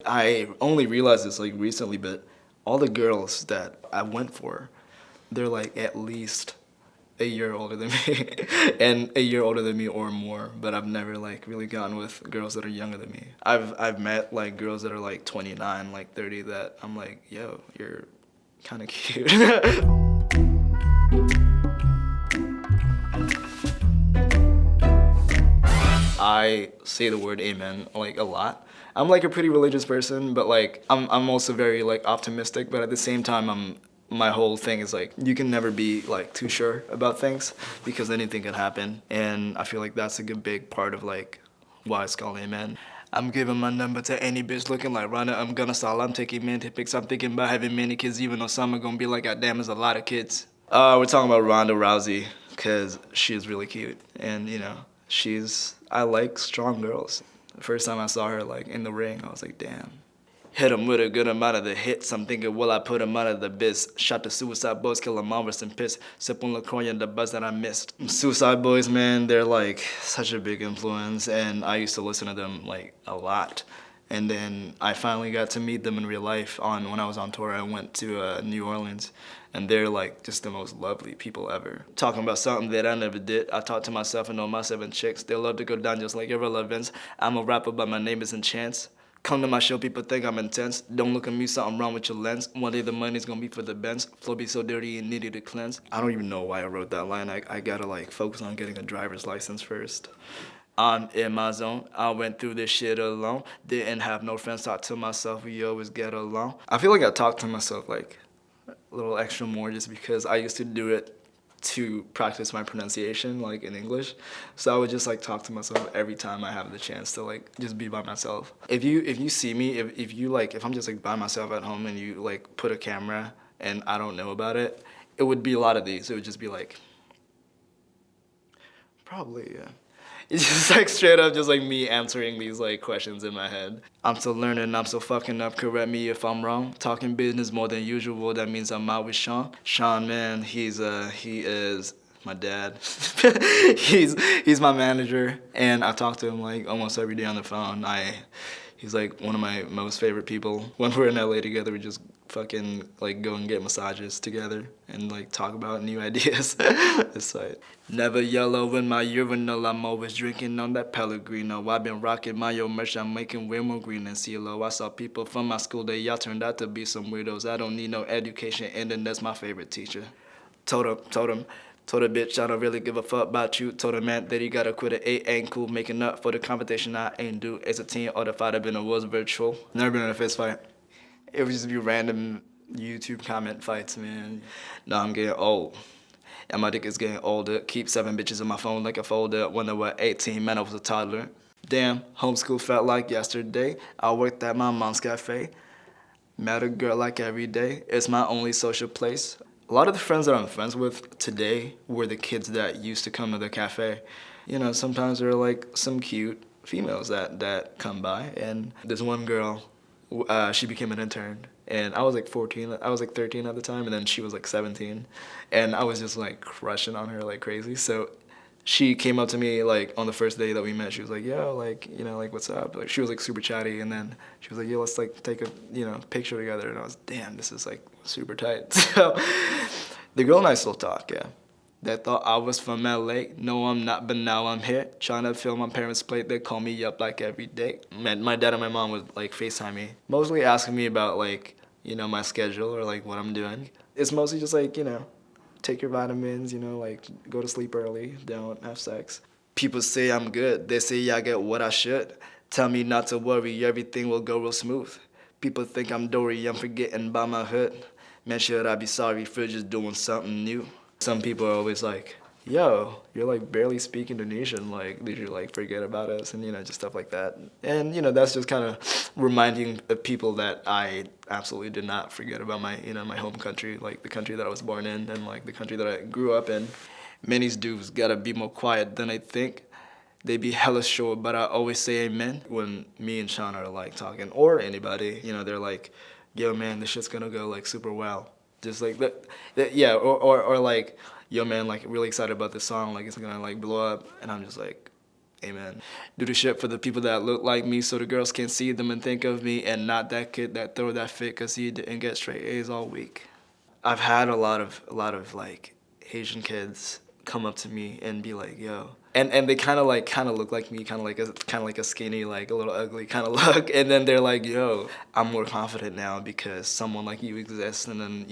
I only realized this like recently, but all the girls that I went for, they're like at least a year older than me and a year older than me or more, but I've never like really gone with girls that are younger than me. I've met like girls that are like 29, like 30 that I'm like, yo, you're kind of cute. I say the word amen like a lot. I'm like a pretty religious person, but like I'm also very like optimistic, but at the same time my whole thing is like you can never be like too sure about things because anything can happen, and I feel like that's a good big part of like why it's called amen. I'm giving my number to any bitch looking like Rhonda. I'm gonna stall. I'm taking man pics. I'm thinking about having many kids, even though some are gonna be like, God damn, there's a lot of kids. We're talking about Ronda Rousey because she is really cute, and you know, I like strong girls. The first time I saw her like in the ring, I was like, damn. Hit him with a good amount of the hits. I'm thinking, will I put him out of the biz? Shot the Suicide Boys, kill him rest in piss. Sip on LaCroix and the buzz that I missed. Suicide Boys, man, they're like such a big influence, and I used to listen to them like a lot. And then I finally got to meet them in real life when I was on tour. I went to New Orleans, and they're like just the most lovely people ever. Talking about something that I never did. I talked to myself and all my 7 chicks. They love to go down just like irrelevance. I'm a rapper, but my name isn't Chance. Come to my show, people think I'm intense. Don't look at me, something wrong with your lens. One day the money's gonna be for the Benz. Flow be so dirty and needed to cleanse. I don't even know why I wrote that line. I gotta like focus on getting a driver's license first. I'm in my zone. I went through this shit alone. Didn't have no friends, talk to myself, we always get along. I feel like I talk to myself like a little extra more just because I used to do it to practice my pronunciation like in English. So I would just like talk to myself every time I have the chance to like just be by myself. If you see me, if I'm just like by myself at home and you like put a camera and I don't know about it, it would be a lot of these. It would just be like, probably, yeah. It's just like straight up just like me answering these like questions in my head. I'm still learning, I'm still fucking up, correct me if I'm wrong. Talking business more than usual, that means I'm out with Sean. Sean, man, he is my dad. he's my manager, and I talk to him like almost every day on the phone. He's like one of my most favorite people. When we're in LA together, we just fucking like go and get massages together and like talk about new ideas. It's like never yellow in my urinal. I'm always drinking on that Pellegrino. I've been rocking my own merch. I'm making way more green than CeeLo. I saw people from my school that y'all turned out to be some weirdos. I don't need no education, and then that's my favorite teacher. Told a bitch I don't really give a fuck about you. Told a man that he gotta quit at 8, ain't cool. Making up for the competition I ain't do. As a teen, or the fight I've been in was virtual. Never been in a fist fight. It would just be random YouTube comment fights, man. Now I'm getting old. And my dick is getting older. Keep 7 bitches on my phone like a folder. When I was 18, man, I was a toddler. Damn, homeschool felt like yesterday. I worked at my mom's cafe. Met a girl like every day. It's my only social place. A lot of the friends that I'm friends with today were the kids that used to come to the cafe. You know, sometimes there are like some cute females that come by, and there's one girl, she became an intern, and I was like 14, I was like 13 at the time, and then she was like 17, and I was just like crushing on her like crazy. So she came up to me like on the first day that we met. She was like, yo, like, you know, like, what's up? Like, she was like super chatty, and then she was like, yo, let's like take a, you know, picture together. And I was, damn, this is like super tight. So the girl and I still talk, yeah. They thought I was from LA. No, I'm not, but now I'm here. Trying to fill my parents' plate. They call me up like every day. My dad and my mom would like FaceTime me, mostly asking me about like, you know, my schedule or like what I'm doing. It's mostly just like, you know, take your vitamins, you know, like go to sleep early, don't have sex. People say I'm good. They say I get what I should. Tell me not to worry, everything will go real smooth. People think I'm Dory, I'm forgetting about my hood. Man, should I be sorry for just doing something new? Some people are always like, yo, you're like barely speak Indonesian, like did you like forget about us, and you know, just stuff like that. And you know, that's just kind of reminding the people that I absolutely did not forget about my, you know, my home country, like the country that I was born in and like the country that I grew up in. Many dudes gotta be more quiet than I think. They be hella short, but I always say amen when me and Sean are like talking, or anybody, you know, they're like, yo man, this shit's gonna go like super well. Just like that, yeah, or like, yo man, like really excited about this song, like it's gonna like blow up, and I'm just like, Amen. Do the shit for the people that look like me so the girls can see them and think of me, and not that kid that throw that fit because he didn't get straight A's all week. I've had a lot of like Asian kids come up to me and be like, yo. And they kind of look like me, kind of like a skinny, like a little ugly kind of look, and then they're like, yo, I'm more confident now because someone like you exists. And then,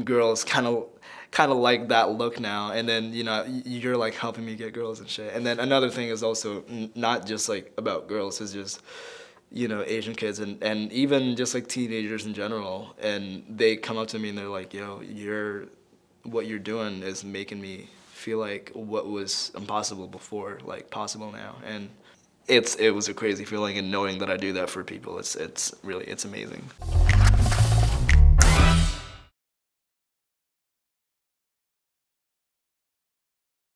girls kind of like that look now, and then, you're like helping me get girls and shit. And then another thing is also not just like about girls, is just, Asian kids, and even just like teenagers in general, and they come up to me and they're like, yo, what you're doing is making me feel like what was impossible before, like possible now. And it was a crazy feeling, and knowing that I do that for people, it's amazing.